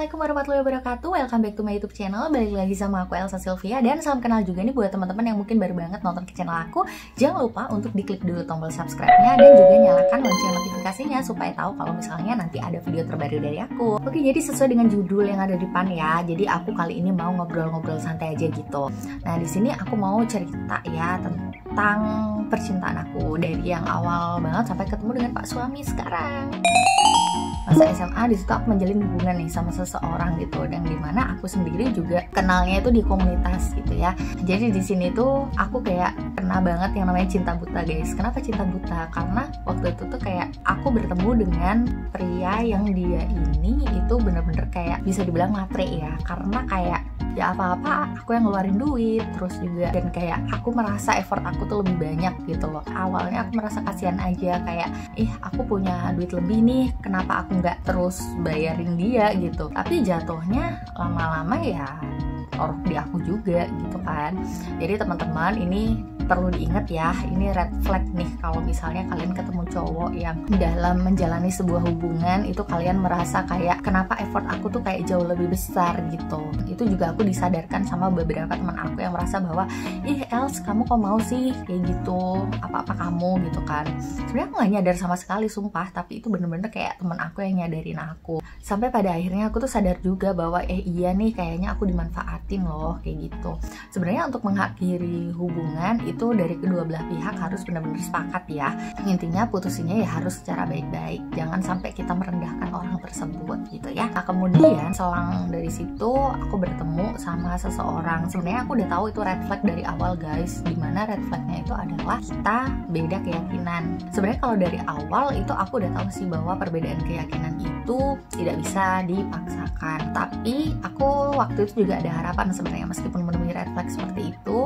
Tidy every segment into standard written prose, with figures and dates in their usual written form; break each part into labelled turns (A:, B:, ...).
A: Assalamualaikum warahmatullahi wabarakatuh. Welcome back to my YouTube channel. Balik lagi sama aku Elsa Sylvia. Dan salam kenal juga nih buat teman-teman yang mungkin baru banget nonton ke channel aku. Jangan lupa untuk diklik dulu tombol subscribe-nya dan juga nyalakan lonceng notifikasinya supaya tahu kalau misalnya nanti ada video terbaru dari aku. Oke, jadi sesuai dengan judul yang ada di depan ya. Jadi aku kali ini mau ngobrol-ngobrol santai aja gitu. Nah, di sini aku mau cerita ya tentang percintaan aku dari yang awal banget sampai ketemu dengan Pak suami sekarang. Masa SMA, di situ aku menjalin hubungan nih sama seseorang gitu, dan dimana aku sendiri juga kenalnya itu di komunitas gitu ya. Jadi di sini tuh aku kayak kena banget yang namanya cinta buta, guys. Kenapa cinta buta? Karena waktu itu tuh kayak aku bertemu dengan pria yang dia ini itu bener-bener kayak bisa dibilang matre ya, karena kayak ya apa-apa aku yang ngeluarin duit, terus juga dan kayak aku merasa effort aku tuh lebih banyak gitu loh. Awalnya aku merasa kasihan aja, kayak aku punya duit lebih nih, kenapa aku nggak terus bayarin dia gitu. Tapi jatuhnya lama-lama ya taruh di aku juga gitu kan. Jadi teman-teman, ini perlu diingat ya, ini red flag nih kalau misalnya kalian ketemu cowok yang dalam menjalani sebuah hubungan itu kalian merasa kayak kenapa effort aku tuh kayak jauh lebih besar gitu. Itu juga aku disadarkan sama beberapa teman aku yang merasa bahwa Els, kamu kok mau sih kayak gitu, apa-apa kamu gitu kan. Sebenarnya aku gak nyadar sama sekali sumpah, tapi itu bener-bener kayak teman aku yang nyadarin aku. Sampai pada akhirnya aku tuh sadar juga bahwa iya nih kayaknya aku dimanfaatin loh kayak gitu. Sebenarnya untuk mengakhiri hubungan itu dari kedua belah pihak harus benar-benar sepakat ya. Intinya putusinnya ya harus secara baik-baik, jangan sampai kita merendahkan orang tersebut gitu ya. Nah, kemudian selang dari situ aku bertemu sama seseorang. Sebenarnya aku udah tahu itu red flag dari awal, guys. Dimana red flagnya itu adalah kita beda keyakinan. Sebenarnya kalau dari awal itu aku udah tahu sih bahwa perbedaan keyakinan itu tidak bisa dipaksakan. Tapi aku waktu itu juga ada harapan sebenarnya, meskipun menemui red flag seperti itu,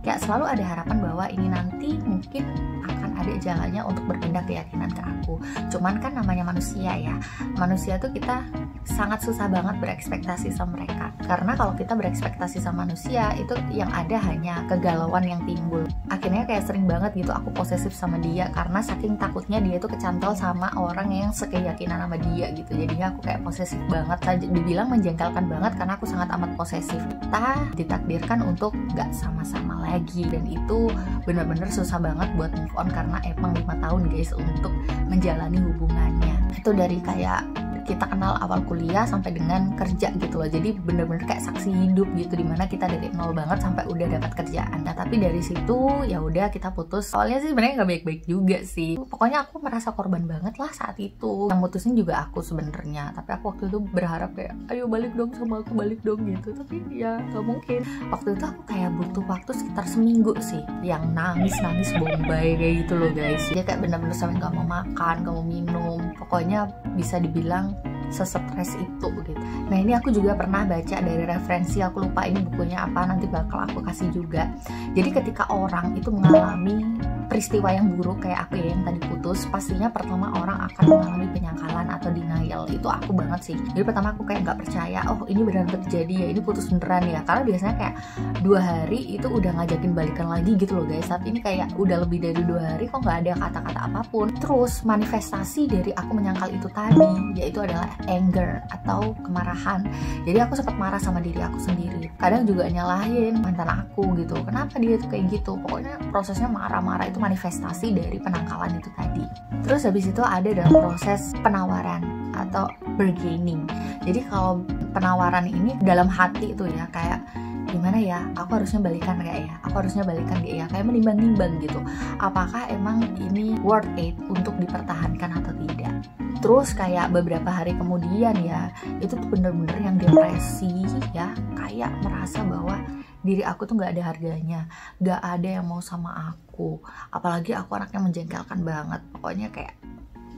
A: kayak selalu ada harapan bahwa ini nanti mungkin akan ada jalannya untuk berpindah keyakinan ke aku. Cuman kan namanya manusia ya, manusia tuh kita sangat susah banget berekspektasi sama mereka. Karena kalau kita berekspektasi sama manusia, itu yang ada hanya kegalauan yang timbul. Akhirnya kayak sering banget gitu aku posesif sama dia, karena saking takutnya dia tuh kecantol sama orang yang sekeyakinan sama dia gitu. Jadinya aku kayak posesif banget, dibilang menjengkelkan banget karena aku sangat amat posesif. Kita ditakdirkan untuk gak sama-sama lagi, dan itu benar-benar susah banget buat move on karena emang 5 tahun guys untuk menjalani hubungannya. Itu dari kayak kita kenal awal kuliah sampai dengan kerja gitu loh. Jadi bener-bener kayak saksi hidup gitu, dimana kita dari nol banget sampai udah dapat kerjaan. Nah, tapi dari situ ya udah kita putus. Soalnya sih sebenarnya nggak baik-baik juga sih. Pokoknya aku merasa korban banget lah saat itu. Yang mutusin juga aku sebenarnya. Tapi aku waktu itu berharap kayak ayo balik dong sama aku, balik dong gitu. Tapi ya nggak mungkin. Waktu itu aku kayak butuh waktu sekitar seminggu sih, yang nangis bombay kayak gitu loh guys. Dia kayak bener-bener sampai nggak mau makan, nggak mau minum. Pokoknya bisa dibilang sesetres itu gitu. Nah, ini aku juga pernah baca dari referensi, aku lupa ini bukunya apa, nanti bakal aku kasih juga. Jadi ketika orang itu mengalami peristiwa yang buruk kayak aku ya yang tadi putus, pastinya pertama orang akan mengalami penyangkalan atau denial. Itu aku banget sih. Jadi pertama aku kayak nggak percaya, oh ini beneran terjadi ya, ini putus beneran ya. Karena biasanya kayak 2 hari itu udah ngajakin balikan lagi gitu loh guys. Tapi ini kayak udah lebih dari 2 hari kok nggak ada kata-kata apapun. Terus manifestasi dari aku menyangkal itu tadi yaitu adalah anger atau kemarahan. Jadi aku sempat marah sama diri aku sendiri. Kadang juga nyalahin mantan aku gitu. Kenapa dia tuh kayak gitu? Pokoknya prosesnya marah-marah itu manifestasi dari penangkalan itu tadi. Terus habis itu ada dalam proses penawaran atau bargaining. Jadi kalau penawaran ini dalam hati tuh ya, kayak gimana ya, aku harusnya balikan kayak ya, aku harusnya balikan kayak ya, kayak menimbang-nimbang gitu. Apakah emang ini worth it untuk dipertahankan atau tidak? Terus kayak beberapa hari kemudian ya, itu tuh bener-bener yang depresi ya, kayak merasa bahwa diri aku tuh gak ada harganya, gak ada yang mau sama aku. Apalagi aku anaknya menjengkelkan banget. Pokoknya kayak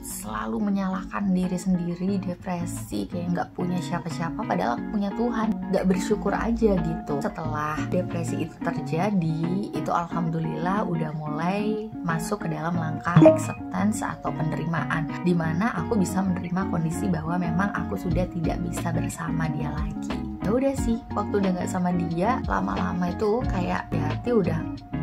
A: selalu menyalahkan diri sendiri, depresi, kayak nggak punya siapa-siapa padahal aku punya Tuhan, nggak bersyukur aja gitu. Setelah depresi itu terjadi, itu alhamdulillah udah mulai masuk ke dalam langkah acceptance atau penerimaan, dimana aku bisa menerima kondisi bahwa memang aku sudah tidak bisa bersama dia lagi. Ya udah sih, waktu udah nggak sama dia, lama-lama itu kayak ya hati udah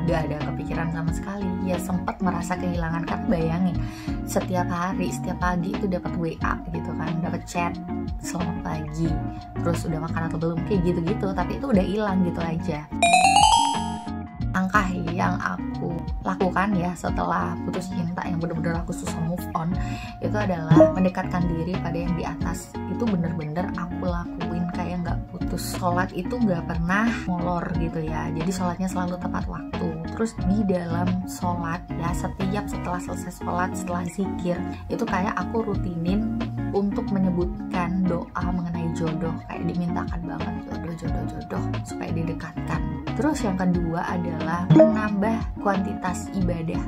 A: gak ada kepikiran sama sekali. Ya sempat merasa kehilangan, karena bayangin setiap hari, setiap pagi itu dapat WA gitu kan, dapat chat selamat pagi, terus udah makan atau belum, kayak gitu-gitu. Tapi itu udah hilang gitu aja. Langkah yang aku lakukan ya setelah putus cinta, yang bener-bener aku susah move on, itu adalah mendekatkan diri pada yang di atas. Itu bener-bener aku lakuin kayak nggak putus. Sholat itu nggak pernah molor gitu ya, jadi sholatnya selalu tepat waktu. Terus di dalam sholat ya, setiap setelah selesai sholat, setelah zikir, itu kayak aku rutinin untuk menyebutkan doa mengenai jodoh, kayak dimintakan banget jodoh supaya didekatkan. Terus yang kedua adalah menambah kuantitas ibadah.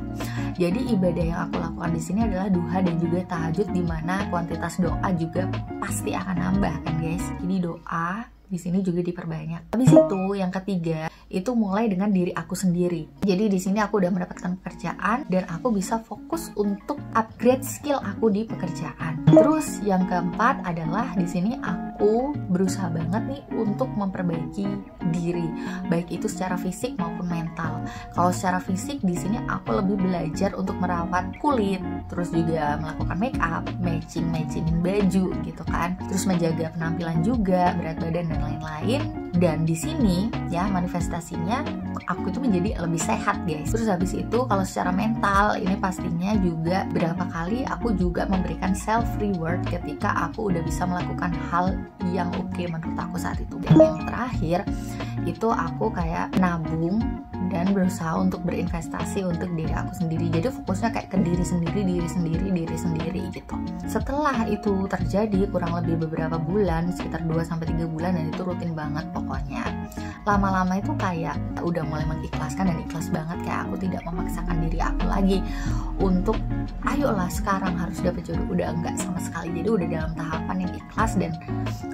A: Jadi ibadah yang aku lakukan di sini adalah duha dan juga tahajud, di mana kuantitas doa juga pasti akan nambah kan guys. Jadi doa di sini juga diperbanyak. Habis itu yang ketiga itu mulai dengan diri aku sendiri. Jadi di sini aku udah mendapatkan pekerjaan dan aku bisa fokus untuk upgrade skill aku di pekerjaan. Terus yang keempat adalah di sini aku berusaha banget nih untuk memperbaiki diri, baik itu secara fisik maupun mental. Kalau secara fisik di sini aku lebih belajar untuk merawat kulit, terus juga melakukan make up, matchingin baju gitu kan. Terus menjaga penampilan juga, berat badan dan lain-lain. Dan di sini ya manifestasinya aku itu menjadi lebih sehat guys. Terus habis itu kalau secara mental ini pastinya juga berapa kali aku juga memberikan self reward ketika aku udah bisa melakukan hal yang oke menurut aku saat itu. Dan yang terakhir itu aku kayak nabung dan berusaha untuk berinvestasi untuk diri aku sendiri. Jadi fokusnya kayak ke diri sendiri gitu. Setelah itu terjadi kurang lebih beberapa bulan, sekitar 2-3 bulan, dan itu rutin banget pokoknya. Lama-lama itu kayak udah mulai mengikhlaskan dan ikhlas banget, kayak aku tidak memaksakan diri aku lagi untuk ayolah sekarang harus dapet jodoh, udah enggak sama sekali. Jadi udah dalam tahapan yang ikhlas dan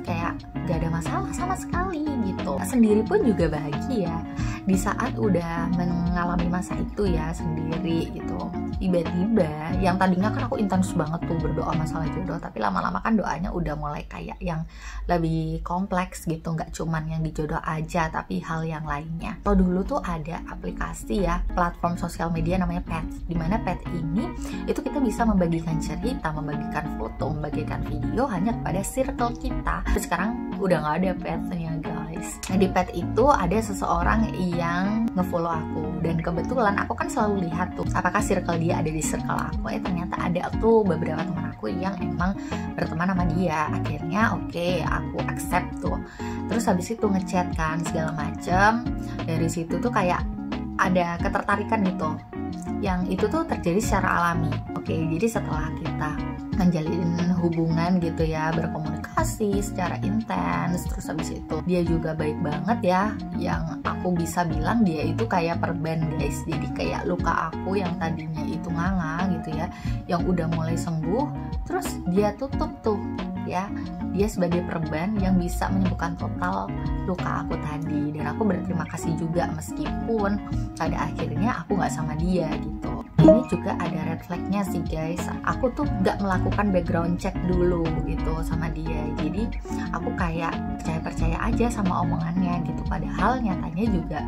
A: kayak gak ada masalah sama sekali gitu. Sendiri pun juga bahagia di saat udah mengalami masa itu ya sendiri gitu. Tiba-tiba yang tadinya kan aku intens banget tuh berdoa masalah jodoh, tapi lama-lama kan doanya udah mulai kayak yang lebih kompleks gitu, nggak cuman yang di jodoh aja tapi hal yang lainnya. Kalau dulu tuh ada aplikasi ya, platform sosial media namanya Pet, dimana Pet ini itu kita bisa membagikan cerita, membagikan foto, membagikan video hanya kepada circle kita. Tapi sekarang udah nggak ada Petnya guys. Nah di Pet itu ada seseorang yang ngefollow aku, dan kebetulan aku kan selalu lihat tuh apakah circle dia ada di circle aku. Ternyata ada tuh beberapa teman aku yang emang berteman sama dia. Akhirnya oke, aku accept tuh. Terus habis itu ngechat kan segala macem. Dari situ tuh kayak ada ketertarikan gitu, yang itu tuh terjadi secara alami. Oke, jadi setelah kita menjalin hubungan gitu ya, berkomunikasi secara intens, terus habis itu dia juga baik banget ya, yang aku bisa bilang dia itu kayak perban guys. Jadi kayak luka aku yang tadinya itu nganga gitu ya, yang udah mulai sembuh, terus dia tutup tuh ya, dia sebagai perban yang bisa menyembuhkan total luka aku tadi. Dan aku berterima kasih juga meskipun pada akhirnya aku nggak sama dia gitu. Ini juga ada red flagnya sih guys. Aku tuh nggak melakukan background check dulu gitu sama dia. Jadi aku kayak percaya aja sama omongannya gitu. Padahal nyatanya juga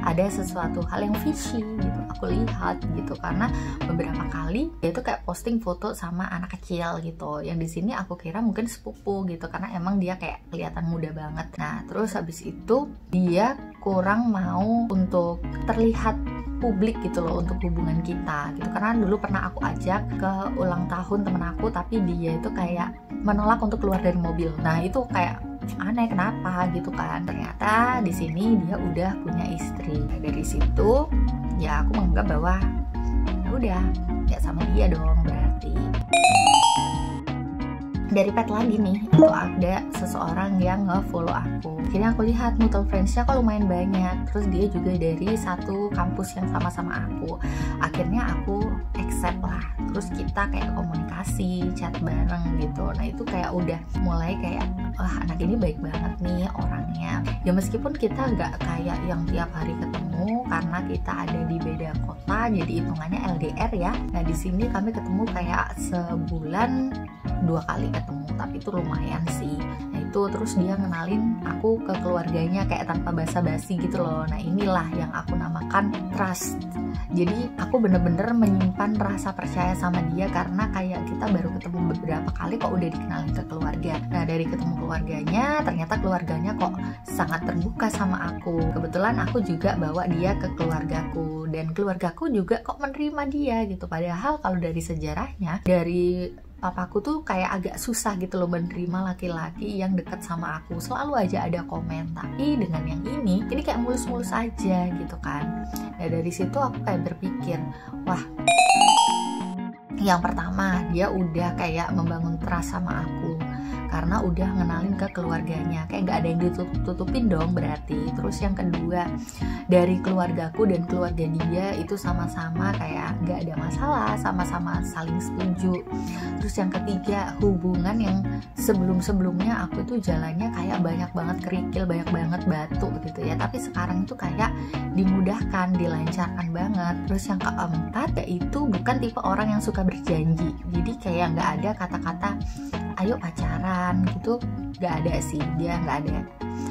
A: ada sesuatu hal yang fishy gitu. Aku lihat gitu, karena beberapa kali dia tuh kayak posting foto sama anak kecil gitu. Yang di sini aku kira mungkin sepupu gitu, karena emang dia kayak kelihatan muda banget. Nah terus habis itu dia kurang mau untuk terlihat publik gitu loh untuk hubungan kita gitu. Karena dulu pernah aku ajak ke ulang tahun temen aku, tapi dia itu kayak menolak untuk keluar dari mobil. Nah itu kayak aneh, kenapa gitu kan. Ternyata di sini dia udah punya istri. Nah, dari situ ya aku menganggap bahwa ya udah nggak sama dia dong berarti. Dari Pet lagi nih, itu ada seseorang yang nge-follow aku. Akhirnya aku lihat mutual friends-nya kok lumayan banyak. Terus dia juga dari satu kampus yang sama-sama aku. Akhirnya aku accept lah. Terus kita kayak komunikasi, chat bareng gitu. Nah itu kayak udah mulai kayak, wah anak ini baik banget nih orangnya. Ya meskipun kita nggak kayak yang tiap hari ketemu, karena kita ada di beda kota, jadi hitungannya LDR ya. Nah di sini kami ketemu kayak sebulan 2 kali ketemu, tapi itu lumayan sih. Nah itu gitu. Terus dia ngenalin aku ke keluarganya kayak tanpa basa-basi gitu loh. Nah inilah yang aku namakan trust. Jadi aku bener-bener menyimpan rasa percaya sama dia karena kayak kita baru ketemu beberapa kali kok udah dikenalin ke keluarga. Nah dari ketemu keluarganya, ternyata keluarganya kok sangat terbuka sama aku. Kebetulan aku juga bawa dia ke keluargaku dan keluargaku juga kok menerima dia gitu. Padahal kalau dari sejarahnya, dari papaku tuh kayak agak susah gitu loh menerima laki-laki yang deket sama aku. Selalu aja ada komen. Tapi dengan yang ini kayak mulus-mulus aja gitu kan. Nah dari situ aku kayak berpikir, wah, yang pertama dia udah kayak membangun trust sama aku karena udah ngenalin ke keluarganya, kayak gak ada yang ditutupin dong berarti. Terus yang kedua, dari keluargaku dan keluarga dia itu sama-sama kayak gak ada masalah, sama-sama saling setuju. Terus yang ketiga, hubungan yang sebelum-sebelumnya aku tuh jalannya kayak banyak banget kerikil, banyak banget batu gitu ya, tapi sekarang itu kayak dimudahkan, dilancarkan banget. Terus yang keempat, yaitu bukan tipe orang yang suka berjanji, jadi kayak gak ada kata-kata ayo pacaran gitu, gak ada sih, dia gak ada.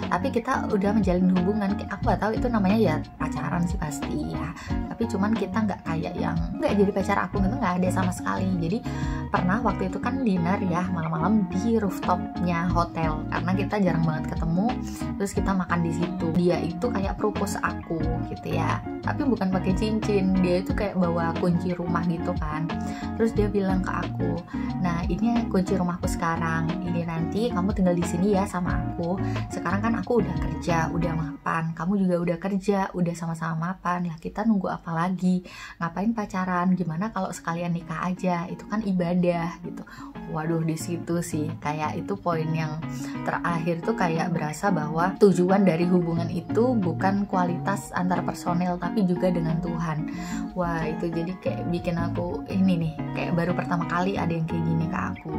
A: Tapi kita udah menjalin hubungan, aku gak tahu itu namanya ya pacaran sih pasti ya, tapi cuman kita gak kayak yang gak jadi pacar aku gitu, gak ada sama sekali. Jadi pernah waktu itu kan dinner ya malam-malam di rooftopnya hotel karena kita jarang banget ketemu. Terus kita makan di situ, dia itu kayak propose aku gitu ya, tapi bukan pakai cincin, dia itu kayak bawa kunci rumah gitu kan. Terus dia bilang ke aku, nah ini kunci rumahku sekarang, ini nanti kamu tinggal di sini ya sama aku. Sekarang kan aku udah kerja, udah mapan, kamu juga udah kerja, udah sama-sama mapan, ya kita nunggu apa lagi, ngapain pacaran, gimana kalau sekalian nikah aja, itu kan ibadah gitu. Waduh, di situ sih kayak itu poin yang terakhir tuh kayak berasa bahwa tujuan dari hubungan itu bukan kualitas antar personel tapi juga dengan Tuhan. Wah itu jadi kayak bikin aku ini nih, kayak baru pertama kali ada yang kayak gini ke aku.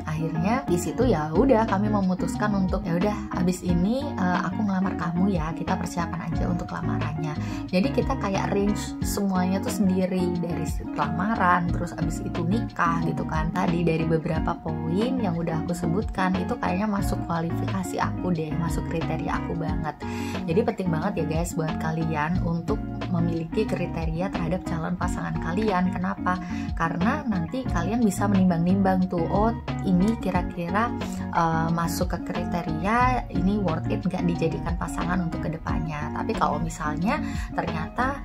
A: Akhirnya di situ ya udah kami memutuskan untuk ya udah abis ini aku ngelamar kamu ya, kita persiapan aja untuk lamarannya. Jadi kita kayak arrange semuanya tuh sendiri, dari lamaran terus abis itu nikah gitu kan. Tadi dari beberapa poin yang udah aku sebutkan itu kayaknya masuk kualifikasi aku deh, masuk kriteria aku banget. Jadi penting banget ya guys buat kalian untuk memiliki kriteria terhadap calon pasangan kalian. Kenapa? Karena nanti kalian bisa menimbang-nimbang tuh, oh ini kira-kira masuk ke kriteria, ini worth it gak dijadikan pasangan untuk kedepannya. Tapi kalau misalnya ternyata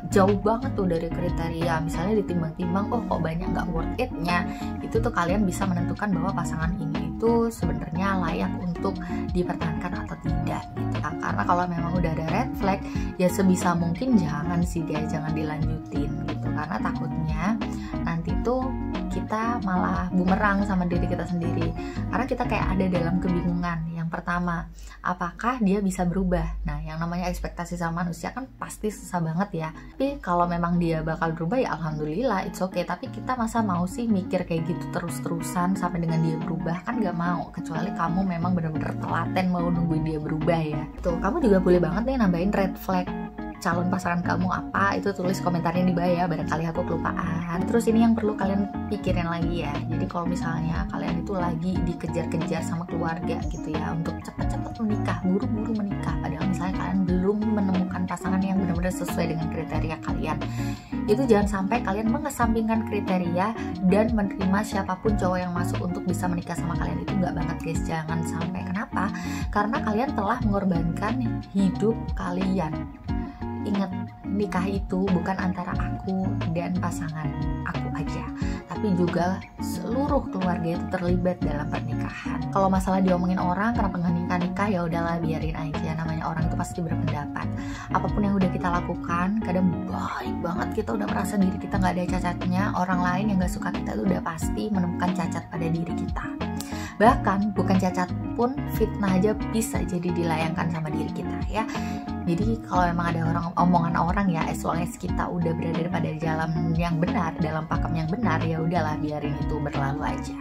A: jauh banget tuh dari kriteria, misalnya ditimbang-timbang, oh kok banyak gak worth it-nya, itu tuh kalian bisa menentukan bahwa pasangan ini itu sebenarnya layak untuk dipertahankan atau tidak gitu. Karena kalau memang udah ada red flag, ya sebisa mungkin jangan sih guys, jangan dilanjutin gitu, karena takutnya nanti tuh kita malah bumerang sama diri kita sendiri. Karena kita kayak ada dalam kebingungan. Yang pertama, apakah dia bisa berubah? Nah, yang namanya ekspektasi sama manusia kan pasti susah banget ya. Tapi kalau memang dia bakal berubah ya alhamdulillah, it's okay. Tapi kita masa mau sih mikir kayak gitu terus-terusan sampai dengan dia berubah? Kan gak mau, kecuali kamu memang bener-bener telaten mau nungguin dia berubah ya. Tuh, kamu juga boleh banget nih nambahin red flag calon pasangan kamu apa, itu tulis komentarnya di bawah ya, barangkali aku kelupaan. Terus ini yang perlu kalian pikirin lagi ya, jadi kalau misalnya kalian itu lagi dikejar-kejar sama keluarga gitu ya untuk cepet-cepet menikah, buru-buru menikah, padahal misalnya kalian belum menemukan pasangan yang benar-benar sesuai dengan kriteria kalian, itu jangan sampai kalian mengesampingkan kriteria dan menerima siapapun cowok yang masuk untuk bisa menikah sama kalian. Itu nggak banget guys, jangan sampai. Kenapa? Karena kalian telah mengorbankan hidup kalian. Ingat, nikah itu bukan antara aku dan pasangan aku aja, tapi juga seluruh keluarga itu terlibat dalam pernikahan. Kalau masalah diomongin orang kenapa nggak nikah, ya udahlah biarin aja, namanya orang itu pasti berpendapat. Apapun yang udah kita lakukan, kadang baik banget kita udah merasa diri kita nggak ada cacatnya, orang lain yang nggak suka kita itu udah pasti menemukan cacat pada diri kita. Bahkan bukan cacat pun, fitnah aja bisa jadi dilayangkan sama diri kita ya. Jadi kalau memang ada omongan orang ya, as long as kita udah berada pada jalan yang benar, dalam pakem yang benar, ya udahlah biarin itu berlalu aja.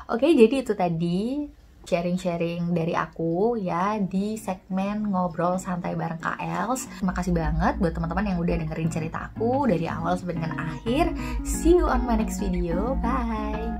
A: Oke, jadi itu tadi sharing-sharing dari aku ya di segmen ngobrol santai bareng Kak Els. Terima kasih banget buat teman-teman yang udah dengerin cerita aku dari awal sampai dengan akhir. See you on my next video. Bye.